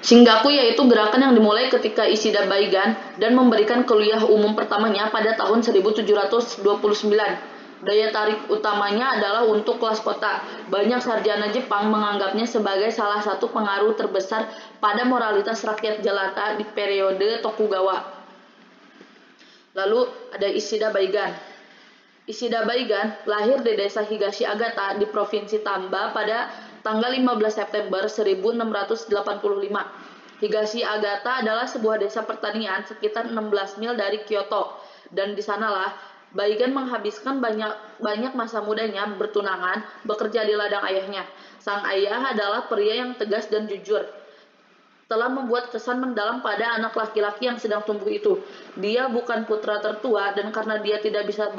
Shingaku yaitu gerakan yang dimulai ketika Ishida Baigan dan memberikan kuliah umum pertamanya pada tahun 1729. Daya tarik utamanya adalah untuk kelas kota. Banyak sarjana Jepang menganggapnya sebagai salah satu pengaruh terbesar pada moralitas rakyat jelata di periode Tokugawa. Lalu ada Ishida Baigan. Ishida Baigan lahir di desa Higashiyagata di Provinsi Tamba pada tanggal 15 September 1685. Higashiyagata adalah sebuah desa pertanian sekitar 16 mil dari Kyoto, dan di sanalah Baigan menghabiskan banyak masa mudanya bertunangan, bekerja di ladang ayahnya. Sang ayah adalah pria yang tegas dan jujur, telah membuat kesan mendalam pada anak laki-laki yang sedang tumbuh itu. Dia bukan putra tertua, dan karena dia tidak bisa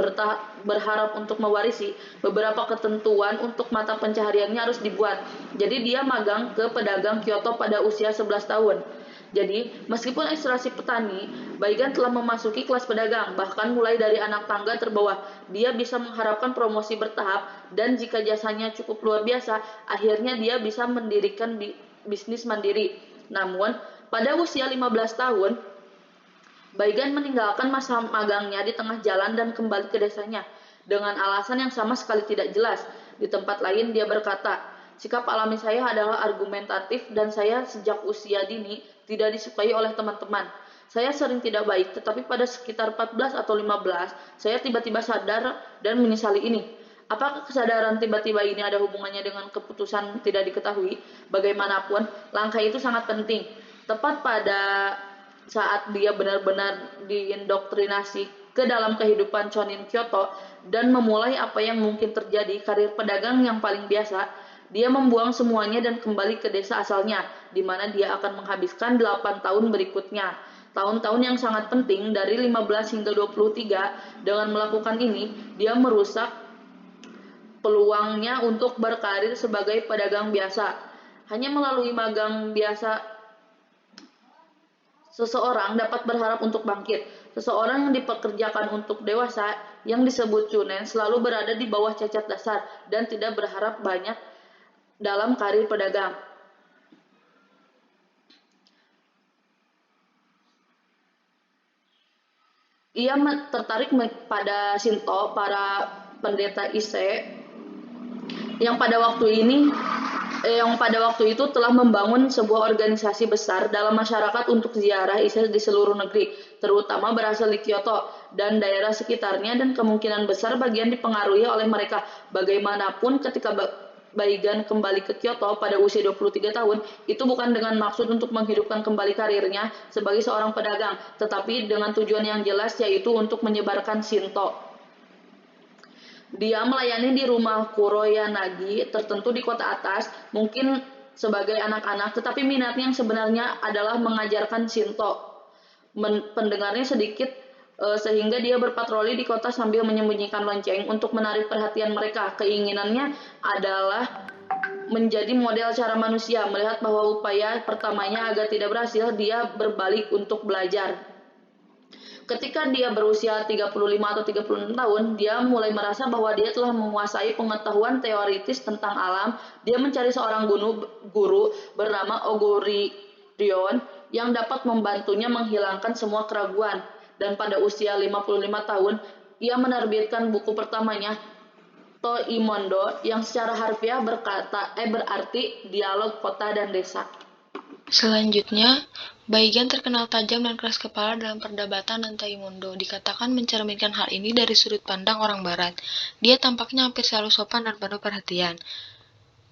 berharap untuk mewarisi, beberapa ketentuan untuk mata pencahariannya harus dibuat. Jadi dia magang ke pedagang Kyoto pada usia 11 tahun. Jadi, meskipun ekstraksi petani, Baigan telah memasuki kelas pedagang, bahkan mulai dari anak tangga terbawah. Dia bisa mengharapkan promosi bertahap, dan jika jasanya cukup luar biasa, akhirnya dia bisa mendirikan bisnis mandiri. Namun, pada usia 15 tahun, Baigan meninggalkan masa magangnya di tengah jalan dan kembali ke desanya, dengan alasan yang sama sekali tidak jelas. Di tempat lain dia berkata, "Sikap alami saya adalah argumentatif dan saya sejak usia dini tidak disukai oleh teman-teman. Saya sering tidak baik, tetapi pada sekitar 14 atau 15, saya tiba-tiba sadar dan menyesali ini." Apakah kesadaran tiba-tiba ini ada hubungannya dengan keputusan tidak diketahui? Bagaimanapun, langkah itu sangat penting. Tepat pada saat dia benar-benar diindoktrinasi ke dalam kehidupan Chonin Kyoto dan memulai apa yang mungkin terjadi karir pedagang yang paling biasa, dia membuang semuanya dan kembali ke desa asalnya, di mana dia akan menghabiskan 8 tahun berikutnya. Tahun-tahun yang sangat penting dari 15 hingga 23. Dengan melakukan ini, dia merusak peluangnya untuk berkarir sebagai pedagang biasa. Hanya melalui magang biasa, seseorang dapat berharap untuk bangkit. Seseorang yang dipekerjakan untuk dewasa, yang disebut chunen, selalu berada di bawah cacat dasar dan tidak berharap banyak dalam karir pedagang. Ia tertarik pada Shinto, para pendeta Ise, yang pada waktu itu telah membangun sebuah organisasi besar dalam masyarakat untuk ziarah Ise di seluruh negeri, terutama berasal di Kyoto dan daerah sekitarnya, dan kemungkinan besar bagian dipengaruhi oleh mereka. Bagaimanapun, ketika Baigan kembali ke Kyoto pada usia 23 tahun, itu bukan dengan maksud untuk menghidupkan kembali karirnya sebagai seorang pedagang, tetapi dengan tujuan yang jelas, yaitu untuk menyebarkan Shinto. Dia melayani di rumah Kuroyanagi tertentu di kota atas, mungkin sebagai anak-anak, tetapi minatnya yang sebenarnya adalah mengajarkan Shinto. Pendengarnya sedikit, sehingga dia berpatroli di kota sambil menyembunyikan lonceng untuk menarik perhatian mereka. Keinginannya adalah menjadi model cara manusia. Melihat bahwa upaya pertamanya agak tidak berhasil, dia berbalik untuk belajar. Ketika dia berusia 35 atau 36 tahun, dia mulai merasa bahwa dia telah menguasai pengetahuan teoritis tentang alam. Dia mencari seorang guru bernama Oguri Ryon yang dapat membantunya menghilangkan semua keraguan. Dan pada usia 55 tahun, ia menerbitkan buku pertamanya, Toimondo, yang secara harfiah berarti dialog kota dan desa. Selanjutnya, Baigan terkenal tajam dan keras kepala dalam perdebatan dan Taimondo. Dikatakan mencerminkan hal ini dari sudut pandang orang barat. Dia tampaknya hampir selalu sopan dan penuh perhatian.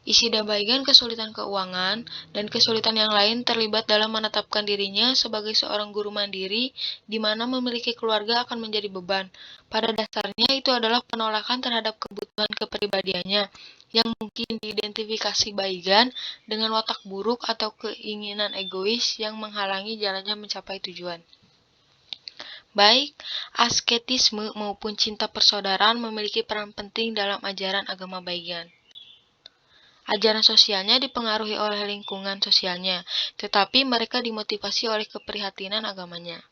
Ishida Baigan kesulitan keuangan dan kesulitan yang lain terlibat dalam menetapkan dirinya sebagai seorang guru mandiri, di mana memiliki keluarga akan menjadi beban. Pada dasarnya itu adalah penolakan terhadap kebutuhan kepribadiannya, yang mungkin diidentifikasi Baigan dengan watak buruk atau keinginan egois yang menghalangi jalannya mencapai tujuan. Baik asketisme maupun cinta persaudaraan memiliki peran penting dalam ajaran agama Baigan. Ajaran sosialnya dipengaruhi oleh lingkungan sosialnya, tetapi mereka dimotivasi oleh keprihatinan agamanya.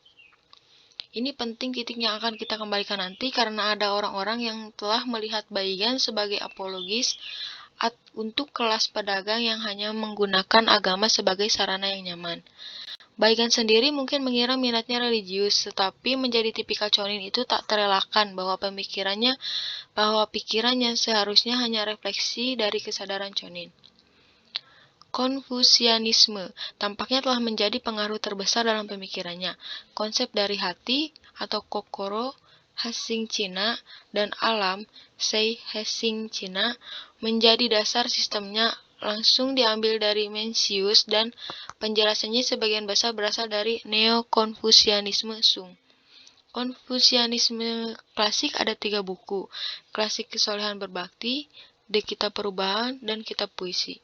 Ini penting titik yang akan kita kembalikan nanti, karena ada orang-orang yang telah melihat Baigan sebagai apologis untuk kelas pedagang yang hanya menggunakan agama sebagai sarana yang nyaman. Baigan sendiri mungkin mengira minatnya religius, tetapi menjadi tipikal Chonin itu tak terelakkan bahwa pikirannya seharusnya hanya refleksi dari kesadaran Chonin. Konfusianisme tampaknya telah menjadi pengaruh terbesar dalam pemikirannya. Konsep dari hati atau kokoro Hasing Cina dan alam Sei Hasing Cina menjadi dasar sistemnya langsung diambil dari Mencius dan penjelasannya sebagian besar berasal dari Neo-Konfusianisme Sung. Konfusianisme klasik ada 3 buku, Klasik Kesolehan Berbakti, The Kitab Perubahan, dan Kitab Puisi.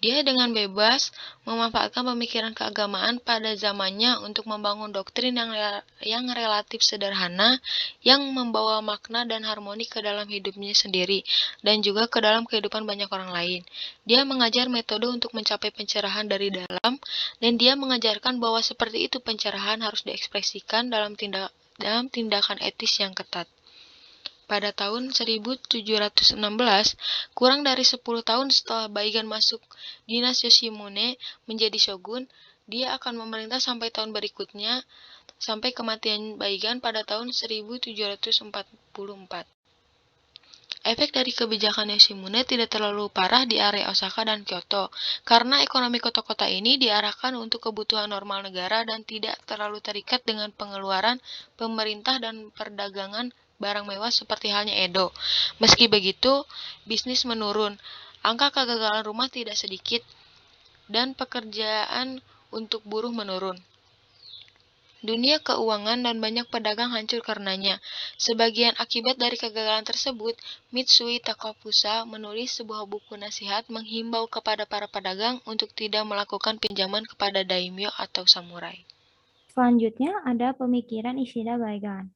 Dia dengan bebas memanfaatkan pemikiran keagamaan pada zamannya untuk membangun doktrin yang relatif sederhana, yang membawa makna dan harmoni ke dalam hidupnya sendiri, dan juga ke dalam kehidupan banyak orang lain. Dia mengajar metode untuk mencapai pencerahan dari dalam, dan dia mengajarkan bahwa seperti itu pencerahan harus diekspresikan dalam tindakan etis yang ketat. Pada tahun 1716, kurang dari 10 tahun setelah Baigan masuk dinas Yoshimune menjadi shogun, dia akan memerintah sampai tahun berikutnya, sampai kematian Baigan pada tahun 1744. Efek dari kebijakan Yoshimune tidak terlalu parah di area Osaka dan Kyoto, karena ekonomi kota-kota ini diarahkan untuk kebutuhan normal negara dan tidak terlalu terikat dengan pengeluaran pemerintah dan perdagangan barang mewah seperti halnya Edo. Meski begitu, bisnis menurun, angka kegagalan rumah tidak sedikit, dan pekerjaan untuk buruh menurun. Dunia keuangan dan banyak pedagang hancur karenanya. Sebagian akibat dari kegagalan tersebut, Mitsui Takafusa menulis sebuah buku nasihat menghimbau kepada para pedagang untuk tidak melakukan pinjaman kepada daimyo atau samurai. Selanjutnya ada pemikiran Ishida Baigan.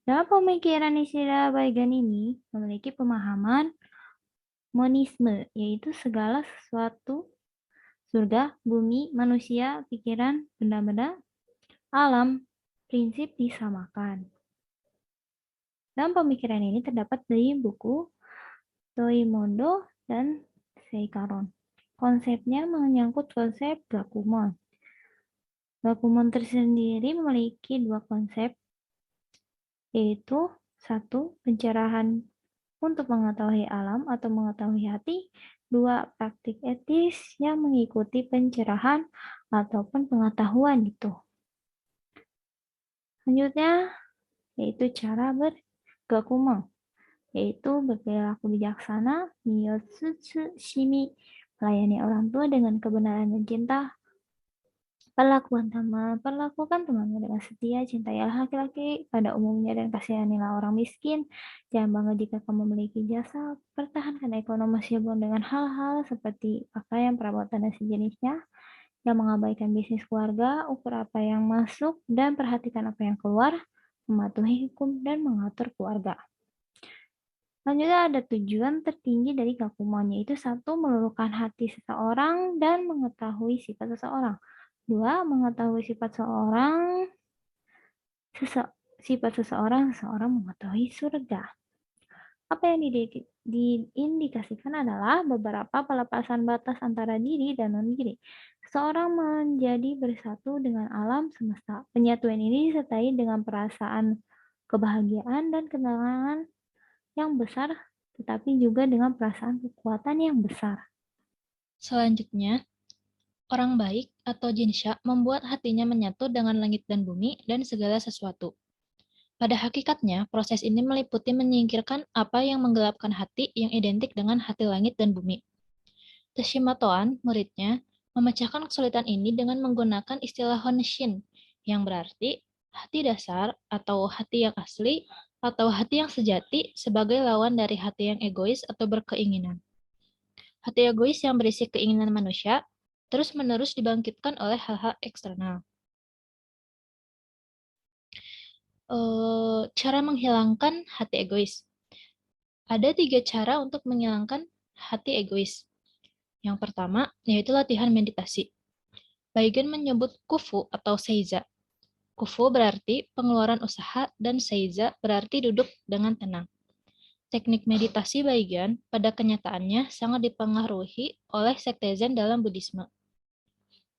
Dalam pemikiran Ishida Baigan ini memiliki pemahaman monisme, yaitu segala sesuatu, surga, bumi, manusia, pikiran, benda-benda, alam, prinsip disamakan. Dalam pemikiran ini terdapat dari buku Toimondo dan Seikaron. Konsepnya menyangkut konsep Gakumon. Gakumon tersendiri memiliki 2 konsep, yaitu 1. Pencerahan untuk mengetahui alam atau mengetahui hati. 2. Praktik etis yang mengikuti pencerahan ataupun pengetahuan itu. Selanjutnya, yaitu cara bergakumon, yaitu berperilaku bijaksana, miyotsusu shimi, melayani orang tua dengan kebenaran dan cinta, perlakukan temanmu dengan setia, cintailah laki-laki pada umumnya dan kasihanilah orang miskin. Jangan bangga jika kamu memiliki jasa. Pertahankan ekonomi Shogun dengan hal-hal seperti pakaian, perabotan, dan sejenisnya. Yang mengabaikan bisnis keluarga, ukur apa yang masuk dan perhatikan apa yang keluar, mematuhi hukum dan mengatur keluarga. Selanjutnya ada tujuan tertinggi dari Gakumon, yaitu 1. Meluluhkan hati seseorang dan mengetahui sifat seseorang. 2. Mengetahui sifat seseorang mengetahui surga. Apa yang diindikasikan adalah beberapa pelepasan batas antara diri dan non-diri. Seseorang menjadi bersatu dengan alam semesta. Penyatuan ini disertai dengan perasaan kebahagiaan dan ketenangan yang besar, tetapi juga dengan perasaan kekuatan yang besar. Selanjutnya, orang baik atau jinsha membuat hatinya menyatu dengan langit dan bumi dan segala sesuatu. Pada hakikatnya, proses ini meliputi menyingkirkan apa yang menggelapkan hati yang identik dengan hati langit dan bumi. Teshimatoan, muridnya, memecahkan kesulitan ini dengan menggunakan istilah Honshin, yang berarti hati dasar atau hati yang asli atau hati yang sejati sebagai lawan dari hati yang egois atau berkeinginan. Hati egois yang berisi keinginan manusia terus-menerus dibangkitkan oleh hal-hal eksternal. Cara menghilangkan hati egois. Ada 3 cara untuk menghilangkan hati egois. Yang pertama, yaitu latihan meditasi. Baigen menyebut kufu atau seiza. Kufu berarti pengeluaran usaha dan seiza berarti duduk dengan tenang. Teknik meditasi Baigan pada kenyataannya sangat dipengaruhi oleh sekte Zen dalam Buddhisme.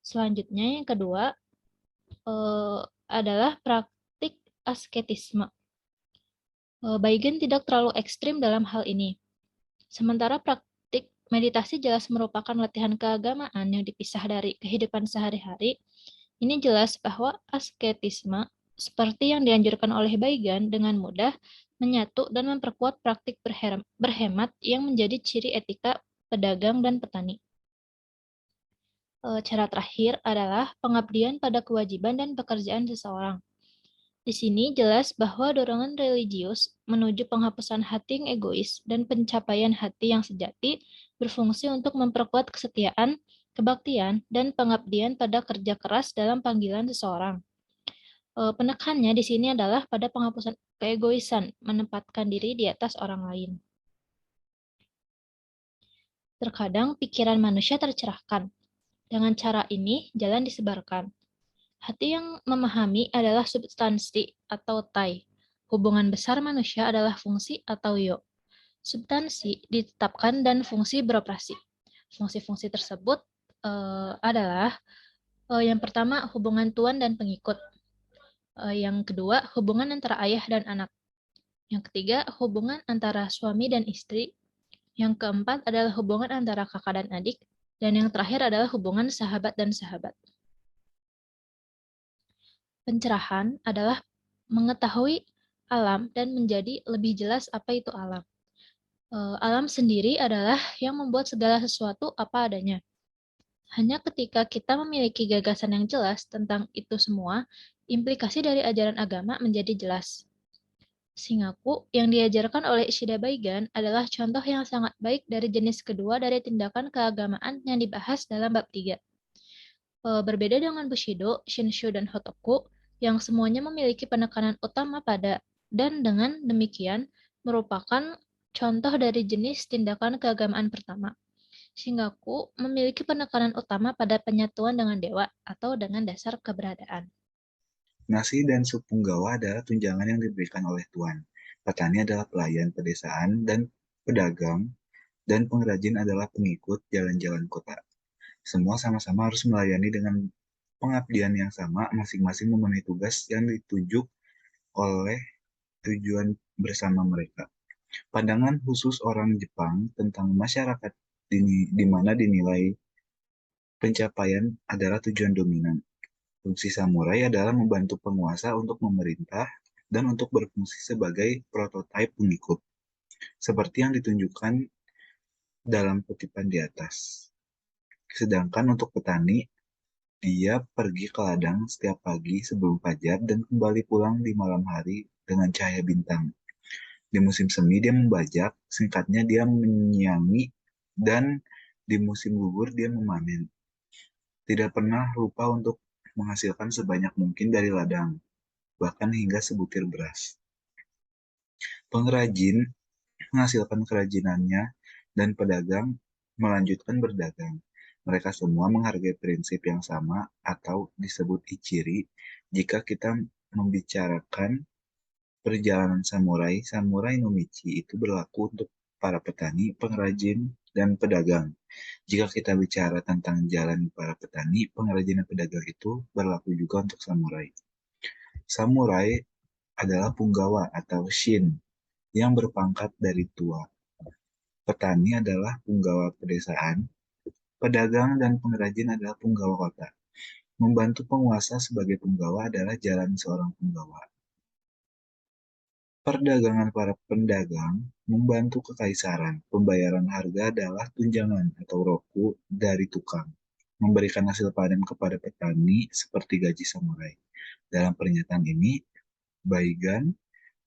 Selanjutnya yang kedua adalah praktik asketisme. Baigan tidak terlalu ekstrim dalam hal ini. Sementara praktik meditasi jelas merupakan latihan keagamaan yang dipisah dari kehidupan sehari-hari, ini jelas bahwa asketisme seperti yang dianjurkan oleh Baigan dengan mudah menyatu dan memperkuat praktik berhemat yang menjadi ciri etika pedagang dan petani. Cara terakhir adalah pengabdian pada kewajiban dan pekerjaan seseorang. Di sini jelas bahwa dorongan religius menuju penghapusan hati yang egois dan pencapaian hati yang sejati berfungsi untuk memperkuat kesetiaan, kebaktian, dan pengabdian pada kerja keras dalam panggilan seseorang. Penekannya di sini adalah pada penghapusan keegoisan, menempatkan diri di atas orang lain. Terkadang pikiran manusia tercerahkan. Dengan cara ini, jalan disebarkan. Hati yang memahami adalah substansi atau tai. Hubungan besar manusia adalah fungsi atau yo. Substansi ditetapkan dan fungsi beroperasi. Fungsi-fungsi tersebut adalah yang pertama hubungan tuan dan pengikut. Yang kedua hubungan antara ayah dan anak. Yang ketiga hubungan antara suami dan istri. Yang keempat adalah hubungan antara kakak dan adik. Dan yang terakhir adalah hubungan sahabat dan sahabat. Pencerahan adalah mengetahui alam dan menjadi lebih jelas apa itu alam. Alam sendiri adalah yang membuat segala sesuatu apa adanya. Hanya ketika kita memiliki gagasan yang jelas tentang itu semua, implikasi dari ajaran agama menjadi jelas. Shingaku yang diajarkan oleh Ishida Baigan adalah contoh yang sangat baik dari jenis kedua dari tindakan keagamaan yang dibahas dalam bab 3. Berbeda dengan Bushido, Shinshu, dan Hotoku, yang semuanya memiliki penekanan utama pada dan dengan demikian merupakan contoh dari jenis tindakan keagamaan pertama. Shingaku memiliki penekanan utama pada penyatuan dengan dewa atau dengan dasar keberadaan. Nasi dan sup punggawa adalah tunjangan yang diberikan oleh tuan. Petani adalah pelayan pedesaan dan pedagang, dan pengrajin adalah pengikut jalan-jalan kota. Semua sama-sama harus melayani dengan pengabdian yang sama, masing-masing memenuhi tugas yang dituju oleh tujuan bersama mereka. Pandangan khusus orang Jepang tentang masyarakat di mana dinilai pencapaian adalah tujuan dominan. Fungsi samurai adalah membantu penguasa untuk memerintah dan untuk berfungsi sebagai prototipe pengikut, seperti yang ditunjukkan dalam kutipan di atas. Sedangkan untuk petani, dia pergi ke ladang setiap pagi sebelum fajar dan kembali pulang di malam hari dengan cahaya bintang. Di musim semi dia membajak, singkatnya dia menyiangi, dan di musim gugur dia memanen. Tidak pernah lupa untuk menghasilkan sebanyak mungkin dari ladang, bahkan hingga sebutir beras. Pengrajin menghasilkan kerajinannya dan pedagang melanjutkan berdagang. Mereka semua menghargai prinsip yang sama atau disebut ichiri. Jika kita membicarakan perjalanan samurai, samurai no michi itu berlaku untuk para petani, pengrajin, dan pedagang. Jika kita bicara tentang jalan para petani, pengrajin, dan pedagang itu berlaku juga untuk samurai. Samurai adalah punggawa atau shin yang berpangkat dari tua. Petani adalah punggawa pedesaan. Pedagang dan pengrajin adalah punggawa kota. Membantu penguasa sebagai punggawa adalah jalan seorang punggawa. Perdagangan para pedagang membantu kekaisaran. Pembayaran harga adalah tunjangan atau roku dari tukang. Memberikan hasil panen kepada petani seperti gaji samurai. Dalam pernyataan ini, Baigan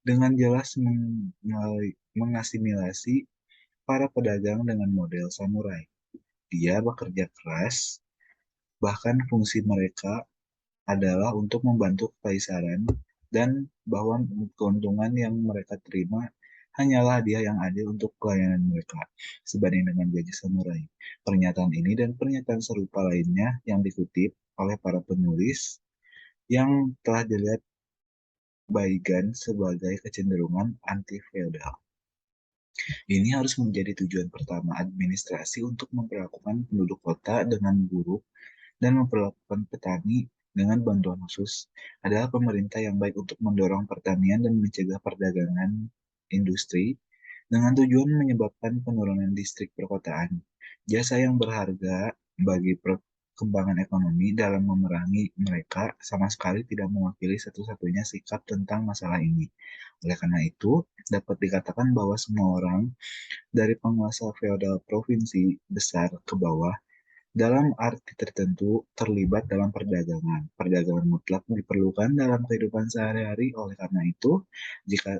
dengan jelas mengasimilasi para pedagang dengan model samurai. Dia bekerja keras, bahkan fungsi mereka adalah untuk membantu kekaisaran dan bahwa keuntungan yang mereka terima hanyalah dia yang adil untuk pelayanan mereka, sebanding dengan gaji samurai. Pernyataan ini dan pernyataan serupa lainnya yang dikutip oleh para penulis yang telah dilihat Baigan sebagai kecenderungan anti-feodal. Ini harus menjadi tujuan pertama administrasi untuk memperlakukan penduduk kota dengan buruk dan memperlakukan petani dengan bantuan khusus adalah pemerintah yang baik untuk mendorong pertanian dan mencegah perdagangan industri dengan tujuan menyebabkan penurunan distrik perkotaan. Jasa yang berharga bagi perkembangan ekonomi dalam memerangi mereka sama sekali tidak mewakili satu-satunya sikap tentang masalah ini. Oleh karena itu, dapat dikatakan bahwa semua orang dari penguasa feodal provinsi besar ke bawah dalam arti tertentu terlibat dalam perdagangan. Perdagangan mutlak diperlukan dalam kehidupan sehari-hari. Oleh karena itu, jika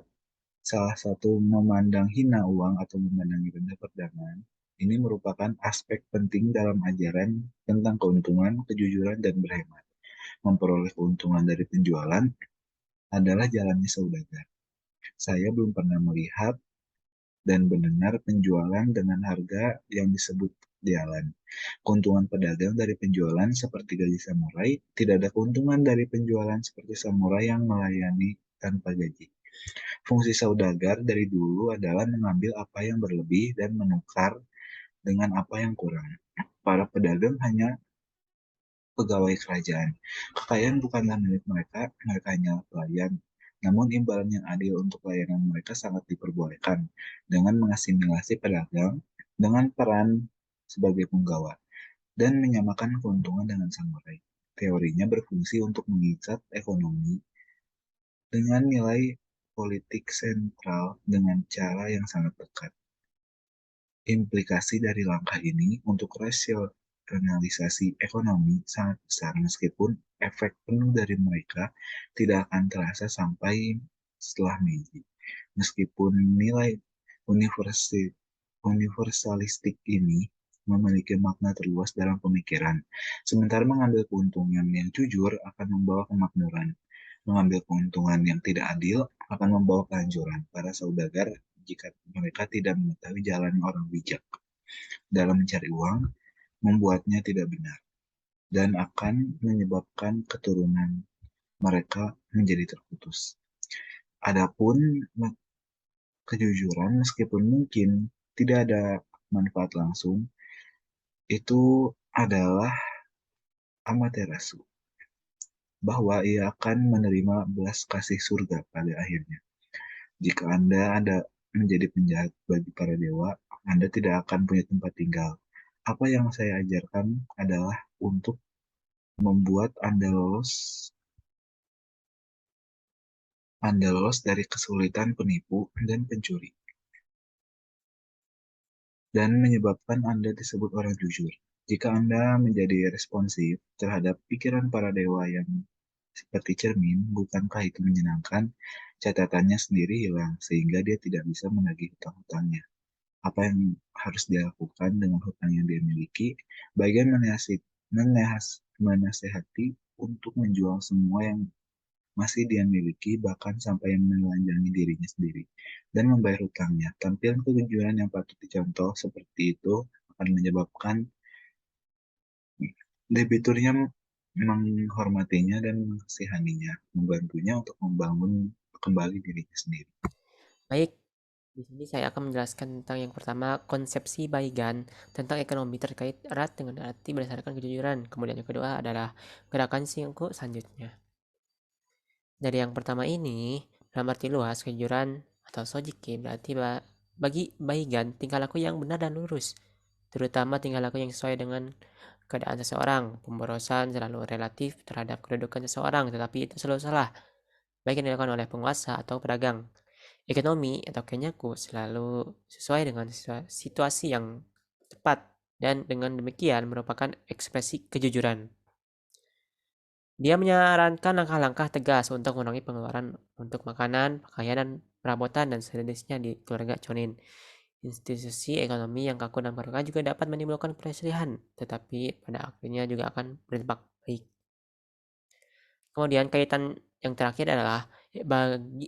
salah satu memandang hina uang atau memandang rendah perdagangan, ini merupakan aspek penting dalam ajaran tentang keuntungan, kejujuran, dan berhemat. Memperoleh keuntungan dari penjualan adalah jalannya saudagar. Saya belum pernah melihat dan mendengar penjualan dengan harga yang disebut jalan. Keuntungan pedagang dari penjualan seperti gaji samurai, tidak ada keuntungan dari penjualan seperti samurai yang melayani tanpa gaji. Fungsi saudagar dari dulu adalah mengambil apa yang berlebih dan menukar dengan apa yang kurang. Para pedagang hanya pegawai kerajaan. Kekayaan bukanlah milik mereka, mereka hanyalah pelayan. Namun imbalan yang adil untuk layanan mereka sangat diperbolehkan dengan mengasimilasi pedagang dengan peran sebagai penggawa dan menyamakan keuntungan dengan samurai. Teorinya berfungsi untuk mengikat ekonomi dengan nilai politik sentral dengan cara yang sangat dekat. Implikasi dari langkah ini untuk rasionalisasi ekonomi sangat besar meskipun efek penuh dari mereka tidak akan terasa sampai setelah Meiji. Meskipun nilai universalistik ini memiliki makna terluas dalam pemikiran, sementara mengambil keuntungan yang jujur akan membawa kemakmuran. Mengambil keuntungan yang tidak adil akan membawa kehancuran. Para saudagar jika mereka tidak mengetahui jalan orang bijak dalam mencari uang, membuatnya tidak benar, dan akan menyebabkan keturunan mereka menjadi terputus. Adapun kejujuran, meskipun mungkin tidak ada manfaat langsung, itu adalah amaterasu, bahwa ia akan menerima belas kasih surga pada akhirnya. Jika Anda ada menjadi penjahat bagi para dewa, Anda tidak akan punya tempat tinggal. Apa yang saya ajarkan adalah untuk membuat Anda lolos dari kesulitan penipu dan pencuri, dan menyebabkan Anda disebut orang jujur. Jika Anda menjadi responsif terhadap pikiran para dewa yang seperti cermin, bukankah itu menyenangkan? Catatannya sendiri hilang, sehingga dia tidak bisa menagih hutang-hutangnya. Apa yang harus dia lakukan dengan hutang yang dia miliki? Bagian menasehati untuk menjual semua yang masih dia miliki, bahkan sampai yang menelanjangi dirinya sendiri, dan membayar hutangnya. Tampilan kejujuran yang patut dicontoh seperti itu akan menyebabkan debiturnya menghormatinya dan mengasihaninya, membantunya untuk membangun kembali dirinya sendiri. Baik, di sini saya akan menjelaskan tentang yang pertama, konsepsi Baigan tentang ekonomi terkait erat dengan arti berdasarkan kejujuran. Kemudian yang kedua adalah gerakan Shinku selanjutnya. Dari yang pertama ini, dalam arti luas, kejujuran atau sojiki berarti bagi Baigan tingkah laku yang benar dan lurus, terutama tingkah laku yang sesuai dengan keadaan seseorang. Pemborosan selalu relatif terhadap kedudukan seseorang, tetapi itu selalu salah, baik yang dilakukan oleh penguasa atau pedagang. Ekonomi atau kenyaku selalu sesuai dengan situasi yang tepat, dan dengan demikian merupakan ekspresi kejujuran. Dia menyarankan langkah-langkah tegas untuk mengurangi pengeluaran untuk makanan, pakaian, dan perabotan dan sejenisnya di keluarga Chonin. Institusi ekonomi yang kaku dan barokah juga dapat menimbulkan perselisihan, tetapi pada akhirnya juga akan berdampak baik. Kemudian kaitan yang terakhir adalah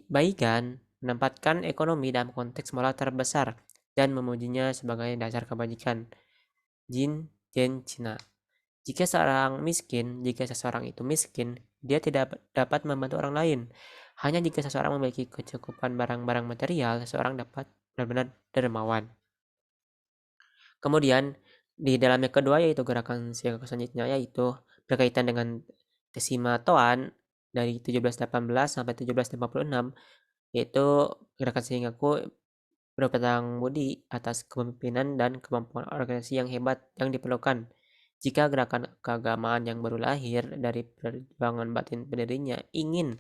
Baigan menempatkan ekonomi dalam konteks moral terbesar dan memujinya sebagai dasar kebajikan. Jin Jen Cina. Jika seseorang itu miskin, dia tidak dapat membantu orang lain. Hanya jika seseorang memiliki kecukupan barang-barang material, seseorang dapat benar-benar dermawan. Kemudian di dalam yang kedua yaitu gerakan Shingaku selanjutnya yaitu berkaitan dengan Teshima Toan dari 1718 sampai 1756, yaitu gerakan Shingaku berpegang budi atas kepemimpinan dan kemampuan organisasi yang hebat yang diperlukan. Jika gerakan keagamaan yang baru lahir dari perjuangan batin pendirinya ingin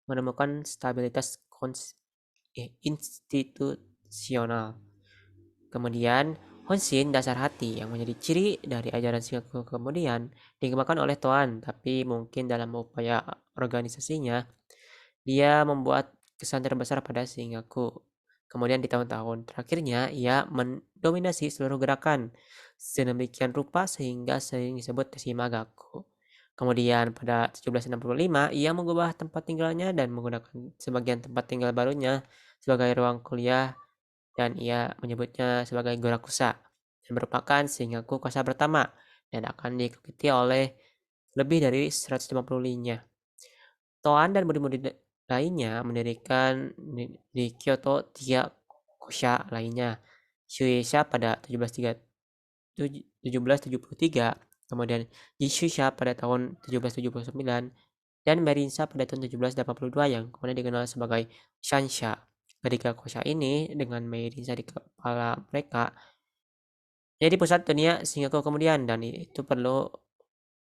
menemukan stabilitas institusional. Kemudian, Honshin dasar hati yang menjadi ciri dari ajaran Shingaku kemudian dikembangkan oleh Toan, tapi mungkin dalam upaya organisasinya, dia membuat kesan terbesar pada Shingaku. Kemudian di tahun-tahun terakhirnya, ia mendominasi seluruh gerakan, sedemikian rupa sehingga sering disebut Teshimagaku. Kemudian pada 1765, ia mengubah tempat tinggalnya dan menggunakan sebagian tempat tinggal barunya sebagai ruang kuliah dan ia menyebutnya sebagai Gorakusa dan merupakan Shingaku Kosa pertama dan akan diikuti oleh lebih dari 150 linya. Toan dan murid-murid lainnya mendirikan di Kyoto 3 Kosha lainnya. Shueisha pada 1773, kemudian Jishusha pada tahun 1779, dan Merinsa pada tahun 1782 yang kemudian dikenal sebagai Shansha. Ketiga kosha ini dengan Merinsa di kepala mereka jadi pusat dunia Shingaku kemudian, dan itu perlu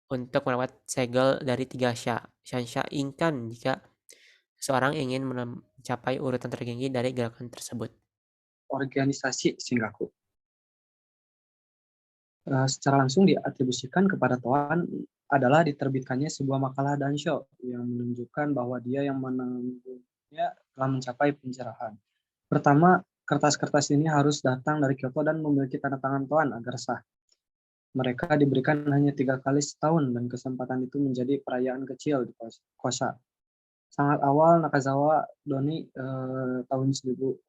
untuk merawat segel dari 3 Shansha Inkan jika seseorang ingin mencapai urutan tertinggi dari gerakan tersebut. Organisasi Shingaku. Secara langsung diatribusikan kepada Toan adalah diterbitkannya sebuah makalah Dansho yang menunjukkan bahwa dia yang menangguhnya telah mencapai pencerahan. Pertama, kertas-kertas ini harus datang dari Kyoto dan memiliki tanda tangan Toan agar sah. Mereka diberikan hanya 3 kali setahun dan kesempatan itu menjadi perayaan kecil di Kosa. Sangat awal Nakazawa Doni tahun 1725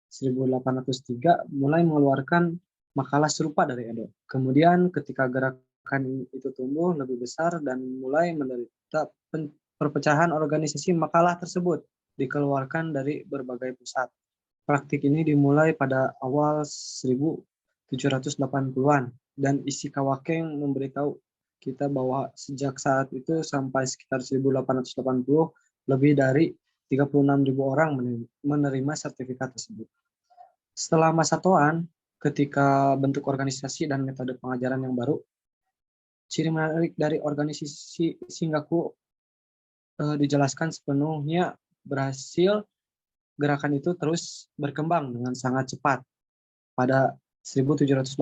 1803 mulai mengeluarkan makalah serupa dari Edo. Kemudian ketika gerakan itu tumbuh lebih besar dan mulai menderita perpecahan organisasi, makalah tersebut dikeluarkan dari berbagai pusat. Praktik ini dimulai pada awal 1780-an dan Ishikawa Ken memberitahu kita bahwa sejak saat itu sampai sekitar 1880 lebih dari 36.000 orang menerima sertifikat tersebut. Setelah masa Toan, ketika bentuk organisasi dan metode pengajaran yang baru, ciri menarik dari organisasi Shingaku dijelaskan sepenuhnya berhasil. Gerakan itu terus berkembang dengan sangat cepat. Pada 1789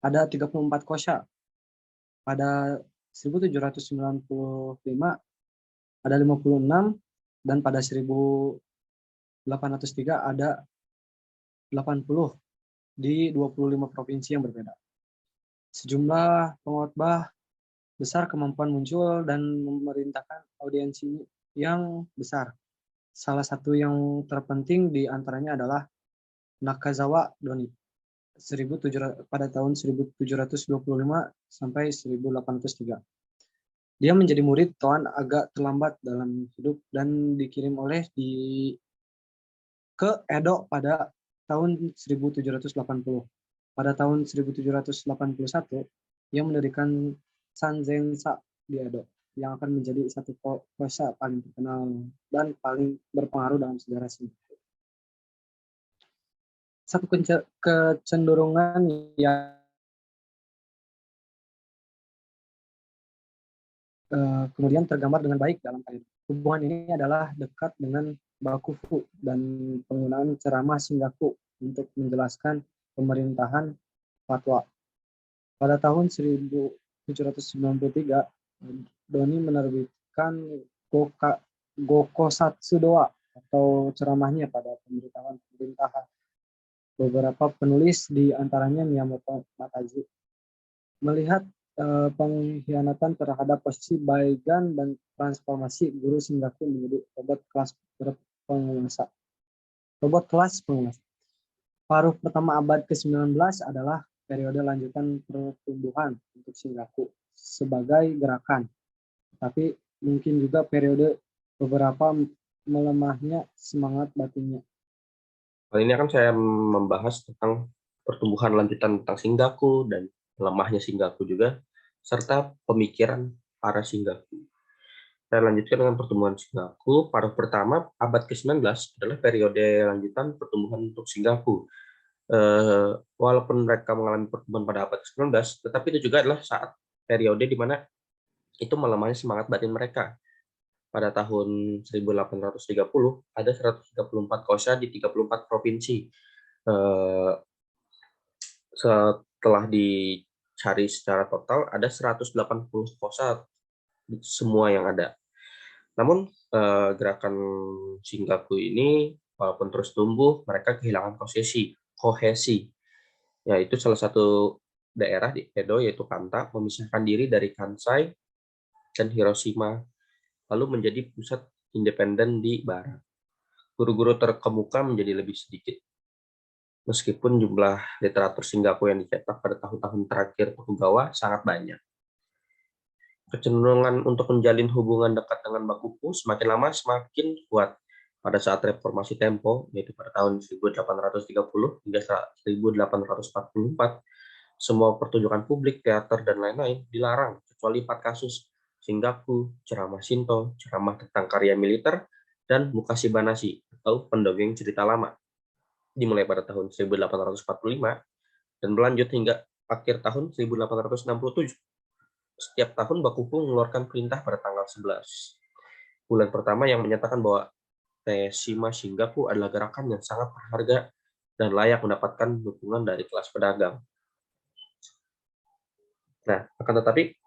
ada 34 kosha. Pada 1795 ada 56 dan pada 1803 ada 80 di 25 provinsi yang berbeda. Sejumlah pengkhotbah besar kemampuan muncul dan memerintahkan audiensi yang besar. Salah satu yang terpenting di antaranya adalah Nakazawa Doni pada tahun 1725 sampai 1803. Dia menjadi murid Toan agak terlambat dalam hidup dan dikirim ke Edo pada tahun 1780. Pada tahun 1781, ia mendirikan Sanzensa di Edo, yang akan menjadi satu kosha paling terkenal dan paling berpengaruh dalam sejarah Shingaku. Satu kecenderungan yang kemudian tergambar dengan baik dalam karya. Hubungan ini adalah dekat dengan bakufu dan penggunaan ceramah Shingaku untuk menjelaskan pemerintahan fatwa. Pada tahun 1793, Doni menerbitkan Gokosatsu Doa atau ceramahnya pada pemerintahan. Beberapa penulis di antaranya Miyamoto Mataji melihat pengkhianatan terhadap posisi Baigan dan transformasi guru Shingaku menjadi robot kelas penguasa. Paruh pertama abad ke-19 adalah periode lanjutan pertumbuhan untuk Shingaku sebagai gerakan. Tapi mungkin juga periode beberapa melemahnya semangat batinnya. Kali ini akan saya membahas tentang pertumbuhan lanjutan tentang Shingaku dan lemahnya Shingaku juga, serta pemikiran para Shingaku. Saya lanjutkan dengan pertumbuhan Shingaku. Paruh pertama abad ke-19 adalah periode lanjutan pertumbuhan untuk Shingaku. Walaupun mereka mengalami pertumbuhan pada abad ke-19, tetapi itu juga adalah saat periode di mana itu melemahnya semangat batin mereka. Pada tahun 1830 ada 134 kosa di 34 provinsi. Setelah dicari secara total ada 180 kosa semua yang ada. Namun gerakan Shingaku ini walaupun terus tumbuh, mereka kehilangan kohesi. Yaitu salah satu daerah di Edo yaitu Kanta memisahkan diri dari Kansai dan Hiroshima, lalu menjadi pusat independen di barat. Guru-guru terkemuka menjadi lebih sedikit. Meskipun jumlah literatur Shingaku yang dicetak pada tahun-tahun terakhir Tokugawa sangat banyak. Kecenderungan untuk menjalin hubungan dekat dengan Bakufu semakin lama semakin kuat. Pada saat reformasi Tempo, yaitu pada tahun 1830 hingga 1844, semua pertunjukan publik, teater, dan lain-lain dilarang, kecuali 4 kasus: Shingaku, ceramah Shinto, ceramah tentang karya militer, dan Mukashibanashi, atau pendongeng cerita lama. Dimulai pada tahun 1845 dan berlanjut hingga akhir tahun 1867. Setiap tahun Bakufu mengeluarkan perintah pada tanggal 11 bulan pertama yang menyatakan bahwa Teishima Shingaku adalah gerakan yang sangat berharga dan layak mendapatkan dukungan dari kelas pedagang. Nah, akan tetapi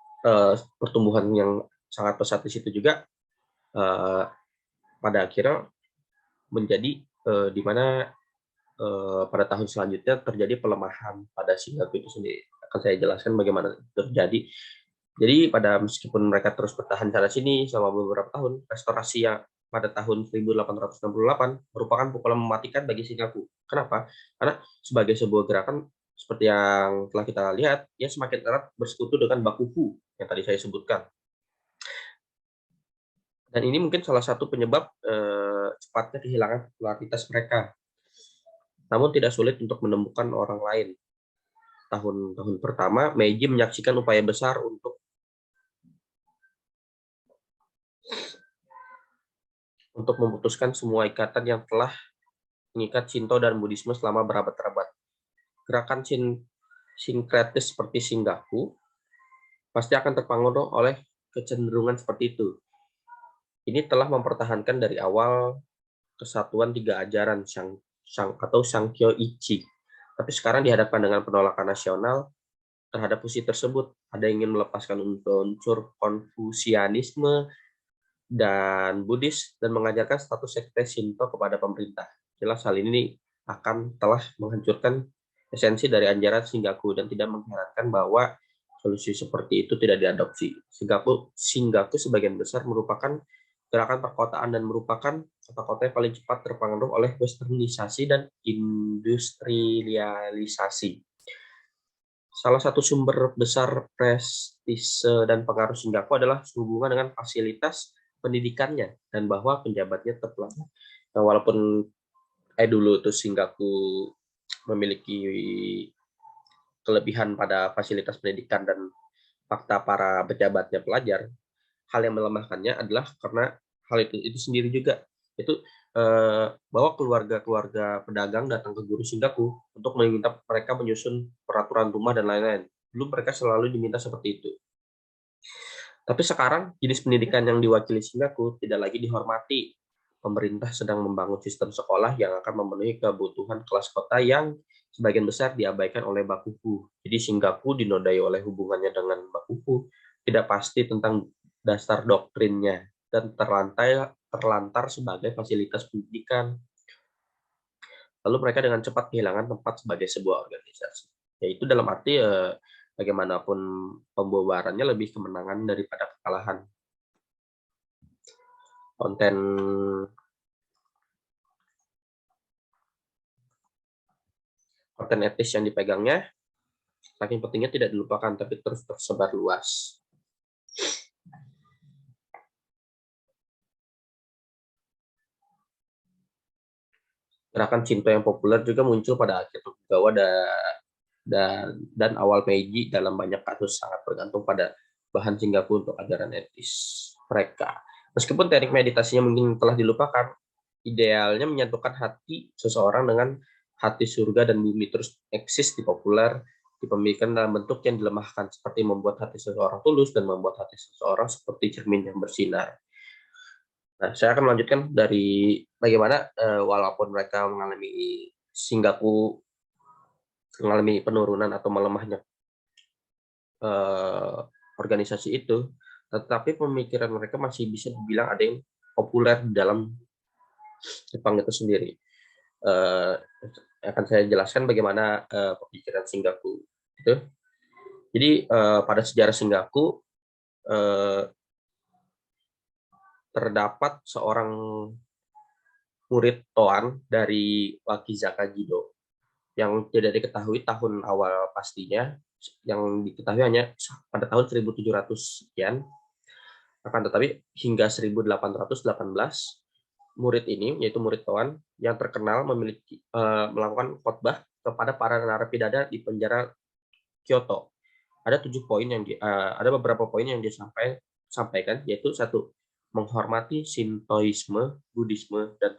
pertumbuhan yang sangat pesat di situ juga pada akhirnya menjadi di mana pada tahun selanjutnya terjadi pelemahan pada Shingaku itu sendiri. Akan saya jelaskan bagaimana terjadi. Jadi meskipun mereka terus bertahan sana sini selama beberapa tahun, restorasi yang pada tahun 1868 merupakan pukulan mematikan bagi Shingaku. Kenapa? Karena sebagai sebuah gerakan seperti yang telah kita lihat, ia semakin erat bersekutu dengan Bakufu yang tadi saya sebutkan. Dan ini mungkin salah satu penyebab cepatnya kehilangan popularitas mereka. Namun tidak sulit untuk menemukan orang lain. Tahun-tahun pertama, Meiji menyaksikan upaya besar untuk memutuskan semua ikatan yang telah mengikat Shinto dan Buddhisme selama berabad-abad. Gerakan sinkretis seperti Shingaku pasti akan terpengaruh oleh kecenderungan seperti itu. Ini telah mempertahankan dari awal kesatuan 3 ajaran atau Sankyo-ichi. Tapi sekarang dihadapkan dengan penolakan nasional terhadap fusi tersebut. Ada yang ingin melepaskan unsur Konfusianisme dan Buddhis dan mengajarkan status sekte Shinto kepada pemerintah. Jelas hal ini telah menghancurkan esensi dari ajaran Shingaku dan tidak mengherankan bahwa solusi seperti itu tidak diadopsi. Shingaku sebagian besar merupakan gerakan perkotaan dan merupakan kota-kota yang paling cepat terpengaruh oleh westernisasi dan industrialisasi. Salah satu sumber besar prestise dan pengaruh Shingaku adalah hubungan dengan fasilitas pendidikannya dan bahwa penjabatnya terpelajar. Nah, walaupun dulu itu Shingaku memiliki kelebihan pada fasilitas pendidikan dan fakta para pejabatnya pelajar, hal yang melemahkannya adalah karena hal itu sendiri juga, itu bahwa keluarga-keluarga pedagang datang ke guru Shingaku untuk meminta mereka menyusun peraturan rumah dan lain-lain. Dulu mereka selalu diminta seperti itu. Tapi sekarang jenis pendidikan yang diwakili Shingaku tidak lagi dihormati. Pemerintah sedang membangun sistem sekolah yang akan memenuhi kebutuhan kelas kota yang sebagian besar diabaikan oleh Bakufu. Jadi Shingaku dinodai oleh hubungannya dengan Bakufu, tidak pasti tentang dasar doktrinnya, dan terlantar sebagai fasilitas pendidikan. Lalu mereka dengan cepat kehilangan tempat sebagai sebuah organisasi. Yaitu dalam arti bagaimanapun pembubarannya lebih kemenangan daripada kekalahan. Konten etis yang dipegangnya saking pentingnya tidak dilupakan tapi terus tersebar luas. Gerakan Shinto yang populer juga muncul pada akhir Tokugawa dan awal Meiji. Dalam banyak kasus sangat bergantung pada bahan Shingaku untuk ajaran etis mereka. Meskipun teknik meditasinya mungkin telah dilupakan, idealnya menyatukan hati seseorang dengan hati surga dan bumi terus eksis di populer, dipemikiran dalam bentuk yang dilemahkan, seperti membuat hati seseorang tulus dan membuat hati seseorang seperti cermin yang bersinar. Nah, saya akan melanjutkan dari bagaimana walaupun mereka mengalami Shingaku, mengalami penurunan atau melemahnya organisasi itu, tetapi pemikiran mereka masih bisa dibilang ada yang populer di dalam Jepang itu sendiri. Akan saya jelaskan bagaimana pemikiran Shingaku itu. Jadi pada sejarah Shingaku terdapat seorang murid Toan dari Wakizaka Jido yang tidak diketahui tahun awal pastinya, yang diketahui hanya pada tahun 1700 sekian. Akan tetapi hingga 1818 murid ini, yaitu murid Toan yang terkenal, melakukan khotbah kepada para narapidana di penjara Kyoto. Ada beberapa poin yang disampaikan, yaitu satu, menghormati Shintoisme, Buddhisme, dan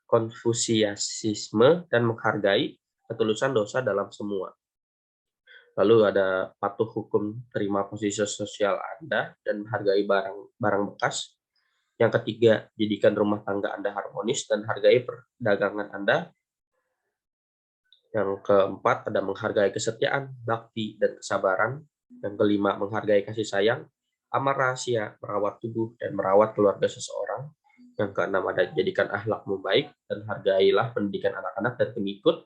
Konfusiasisme, dan menghargai ketulusan dosa dalam semua. Lalu ada patuh hukum, terima posisi sosial Anda, dan menghargai barang bekas. Yang ketiga, jadikan rumah tangga Anda harmonis dan hargai perdagangan Anda. Yang keempat, ada menghargai kesetiaan, bakti, dan kesabaran. Yang kelima, menghargai kasih sayang, amal rahasia, merawat tubuh, dan merawat keluarga seseorang. Yang keenam, ada jadikan akhlakmu baik, dan hargailah pendidikan anak-anak dan pengikut.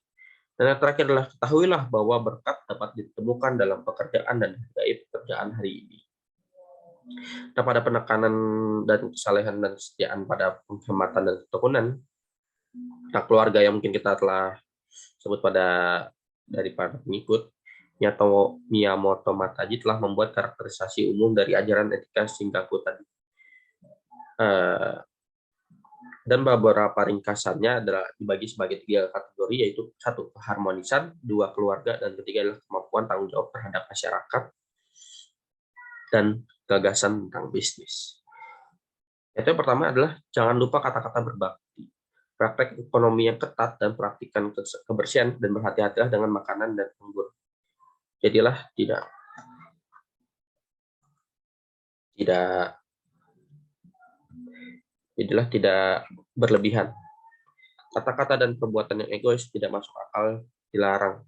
Dan yang terakhir adalah ketahuilah bahwa berkat dapat ditemukan dalam pekerjaan dan hargai pekerjaan hari ini. Nah, pada penekanan dan kesalehan dan kesetiaan pada penghematan dan ketekunan, nah, keluarga yang mungkin kita telah sebut dari para pengikut, Miyamoto Mataji telah membuat karakterisasi umum dari ajaran etika Shingaku tadi. Dan beberapa ringkasannya adalah dibagi sebagai 3 kategori, yaitu 1, keharmonisan, 2, keluarga, dan ketiga adalah kemampuan tanggung jawab terhadap masyarakat dan gagasan tentang bisnis. Yang pertama adalah jangan lupa kata-kata berbakti, praktek ekonomi yang ketat, dan praktikan kebersihan, dan berhati-hatilah dengan makanan dan anggur. Jadilah tidak berlebihan. Kata-kata dan perbuatan yang egois tidak masuk akal, dilarang.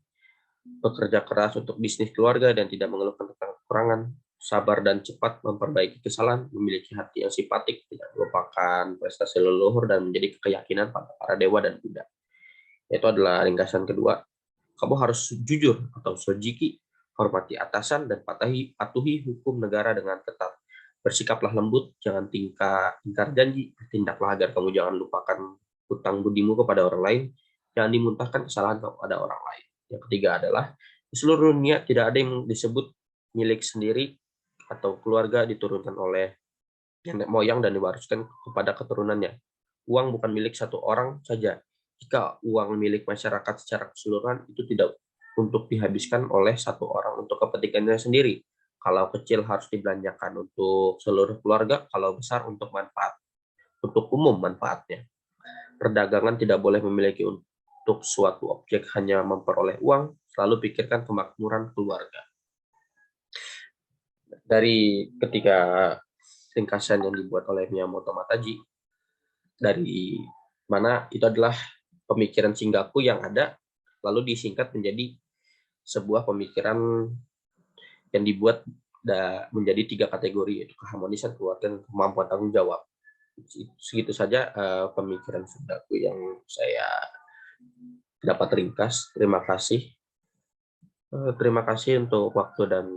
Bekerja keras untuk bisnis keluarga dan tidak mengeluhkan tentang kekurangan. Sabar dan cepat memperbaiki kesalahan, memiliki hati yang simpatik, tidak melupakan prestasi leluhur, dan menjadi keyakinan pada para dewa dan Buddha. Itu adalah ringkasan kedua. Kamu harus jujur atau sojiki, hormati atasan, dan patuhi hukum negara dengan ketat. Bersikaplah lembut, jangan ingkar janji, tindaklah agar kamu jangan lupakan hutang budimu kepada orang lain, jangan dimuntahkan kesalahan kepada orang lain. Yang ketiga adalah, di seluruh dunia tidak ada yang disebut milik sendiri atau keluarga diturunkan oleh nenek moyang dan diwariskan kepada keturunannya. Uang bukan milik satu orang saja. Jika uang milik masyarakat secara keseluruhan, itu tidak untuk dihabiskan oleh satu orang untuk kepentingannya sendiri. Kalau kecil harus dibelanjakan untuk seluruh keluarga, kalau besar untuk umum manfaatnya. Perdagangan tidak boleh memiliki untuk suatu objek hanya memperoleh uang, selalu pikirkan kemakmuran keluarga. Dari ketiga ringkasan yang dibuat oleh Miyamoto Mataji, dari mana itu adalah pemikiran Shingaku yang ada, lalu disingkat menjadi sebuah pemikiran yang dibuat menjadi 3 kategori, yaitu keharmonisan, keluarga, dan kemampuan tanggung jawab. Segitu saja pemikiran Shingaku yang saya dapat ringkas. Terima kasih. Terima kasih untuk waktu dan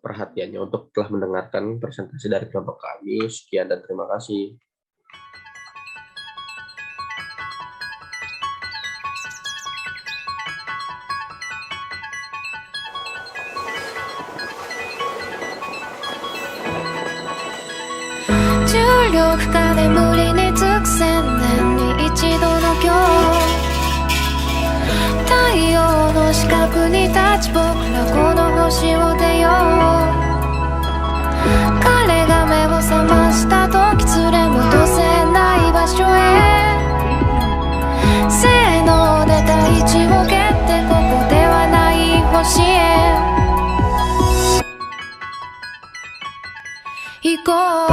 perhatiannya untuk telah mendengarkan presentasi dari kelompok kami. Sekian dan terima kasih. 夜深眠りにつく千年に一度の今日、太陽の四角に立ち僕らこの星を出よう。彼が目を覚ました時連れ戻せない場所へ、性能で大地を蹴ってここではない星へ行こう。